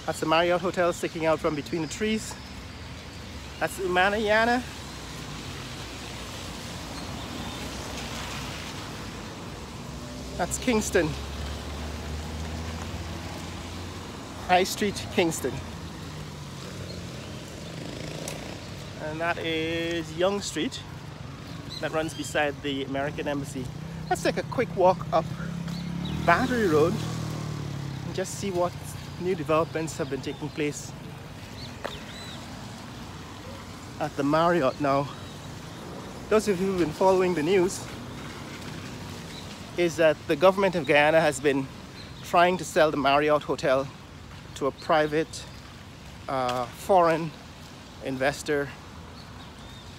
That's the Marriott Hotel sticking out from between the trees. That's Umanayana. That's Kingston. High Street, Kingston. And that is Young Street that runs beside the American Embassy. Let's take a quick walk up Battery Road and just see what new developments have been taking place at the Marriott now. Those of you who've been following the news is that the government of Guyana has been trying to sell the Marriott Hotel to a private foreign investor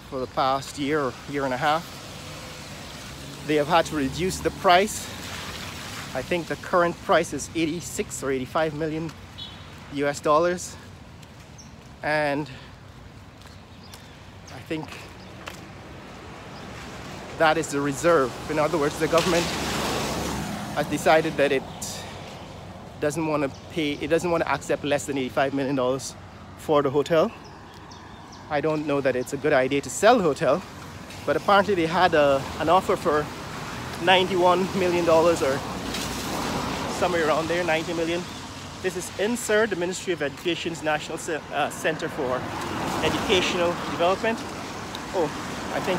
for the past year and a half. They have had to reduce the price. I think the current price is 86 or 85 million US dollars. And I think that is the reserve. In other words, the government has decided that it doesn't want to accept less than $85 million for the hotel. I don't know that it's a good idea to sell the hotel, but apparently they had an offer for $91 million or somewhere around there, 90 million. This is INSER, the Ministry of Education's National Center for Educational Development. Oh, I think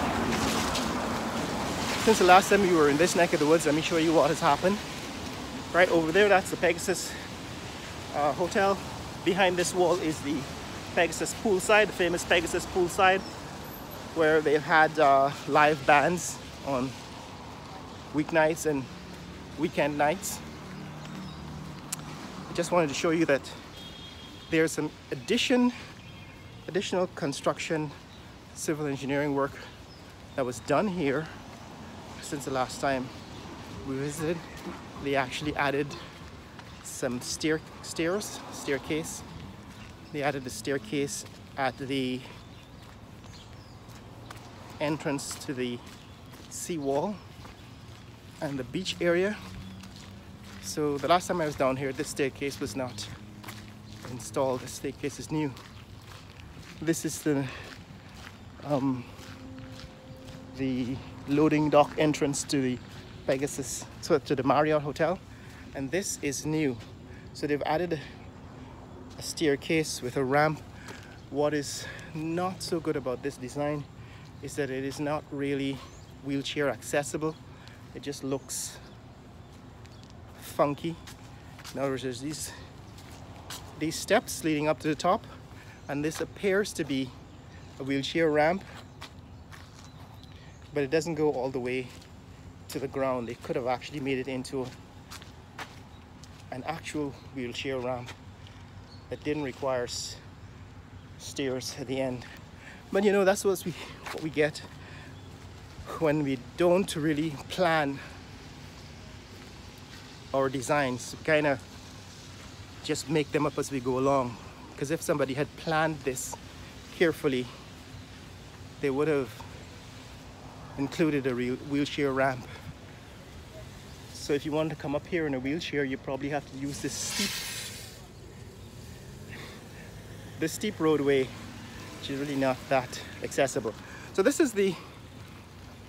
since the last time we were in this neck of the woods, let me show you what has happened. Right over there, that's the Pegasus Hotel. Behind this wall is the Pegasus poolside, the famous Pegasus poolside, where they've had live bands on weeknights and weekend nights. I just wanted to show you that there's some additional construction, civil engineering work that was done here since the last time we visited. They actually added some staircase. They added a staircase at the entrance to the seawall and the beach area. So the last time I was down here, this staircase was not installed. This staircase is new. This is the loading dock entrance to the Pegasus, so to the Marriott Hotel, and this is new. So they've added a staircase with a ramp. What is not so good about this design is that it is not really wheelchair accessible. It just looks funky. In other words, there's these steps leading up to the top, and this appears to be a wheelchair ramp, but it doesn't go all the way to the ground. They could have actually made it into an actual wheelchair ramp that didn't require stairs at the end. But you know, that's what we get when we don't really plan our designs. We kind of just make them up as we go along, because if somebody had planned this carefully, they would have included a wheelchair ramp. So if you want to come up here in a wheelchair, you probably have to use this steep roadway, which is really not that accessible. So this is the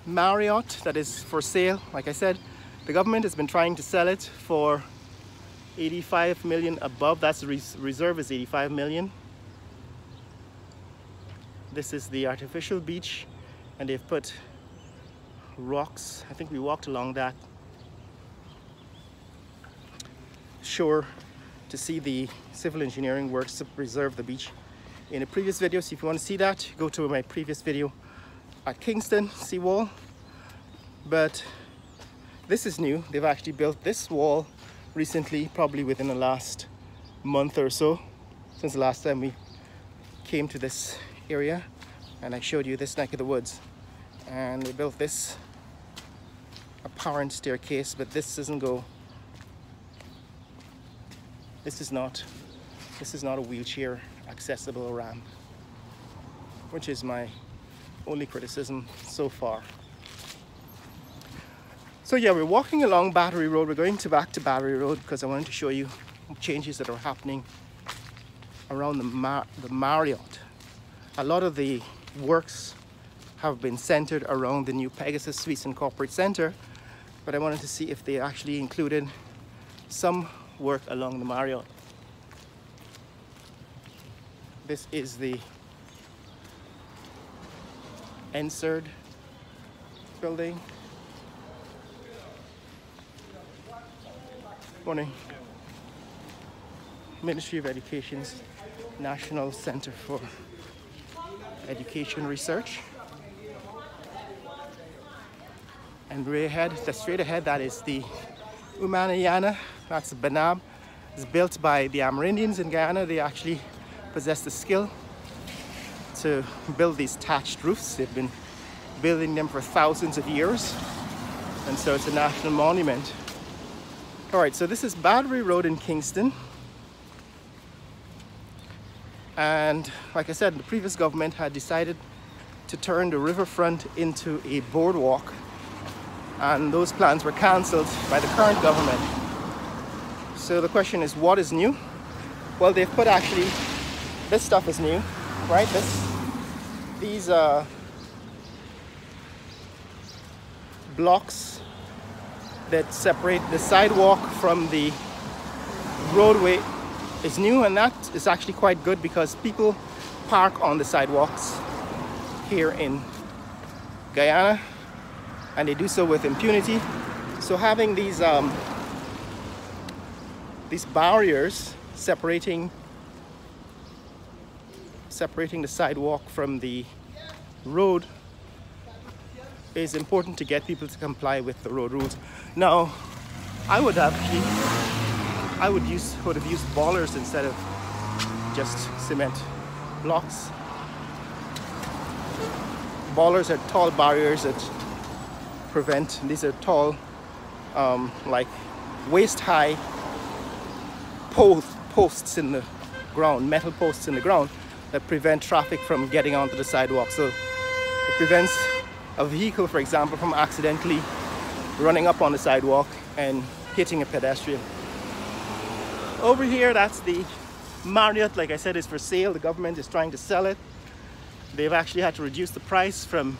Marriott that is for sale. Like I said, the government has been trying to sell it for 85 million above. That's the reserve is 85 million. This is the artificial beach, and they've put rocks. I think we walked along that shore to see the civil engineering works to preserve the beach in a previous video. So if you want to see that, go to my previous video at Kingston seawall. But this is new. They've actually built this wall recently, probably within the last month or so, since the last time we came to this area and I showed you this neck of the woods. And they built this apparent staircase, but this doesn't go. This is not a wheelchair accessible ramp, which is my only criticism so far. So yeah, we're walking along Battery Road. We're going back to Battery Road because I wanted to show you changes that are happening around the Marriott. A lot of the works have been centered around the new Pegasus Suites and Corporate Center, but I wanted to see if they actually included some work along the Marriott. This is the NSERD building. Morning. Ministry of Education's National Center for Education Research. And straight ahead, that is the Umanayana. That's Banab. It's built by the Amerindians in Guyana. They actually possess the skill to build these thatched roofs. They've been building them for thousands of years, and so it's a national monument. All right, so this is Battery Road in Kingston. And like I said, the previous government had decided to turn the riverfront into a boardwalk, and those plans were cancelled by the current government. So the question is, what is new? Well, they've put actually, this stuff is new, right? These blocks that separate the sidewalk from the roadway is new, and that is actually quite good because people park on the sidewalks here in Guyana, and they do so with impunity. So having these barriers separating the sidewalk from the road is important to get people to comply with the road rules. Now, I would have used ballers instead of just cement blocks. Ballers are tall barriers that prevent, these are tall, like waist-high posts in the ground, metal posts in the ground that prevent traffic from getting onto the sidewalk. So it prevents a vehicle, for example, from accidentally running up on the sidewalk and hitting a pedestrian. Over here, that's the Marriott. Like I said, is for sale. The government is trying to sell it. They've actually had to reduce the price from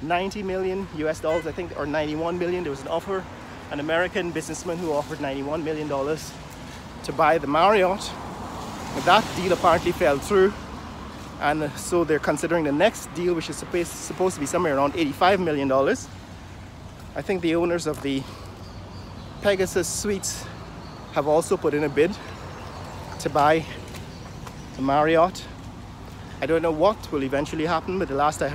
90 million US dollars, I think, or 91 million. There was an offer, an American businessman who offered $91 million to buy the Marriott. But that deal apparently fell through, and so they're considering the next deal, which is supposed to be somewhere around $85 million. I think the owners of the Pegasus Suites have also put in a bid to buy the Marriott. I don't know what will eventually happen, but the last I heard,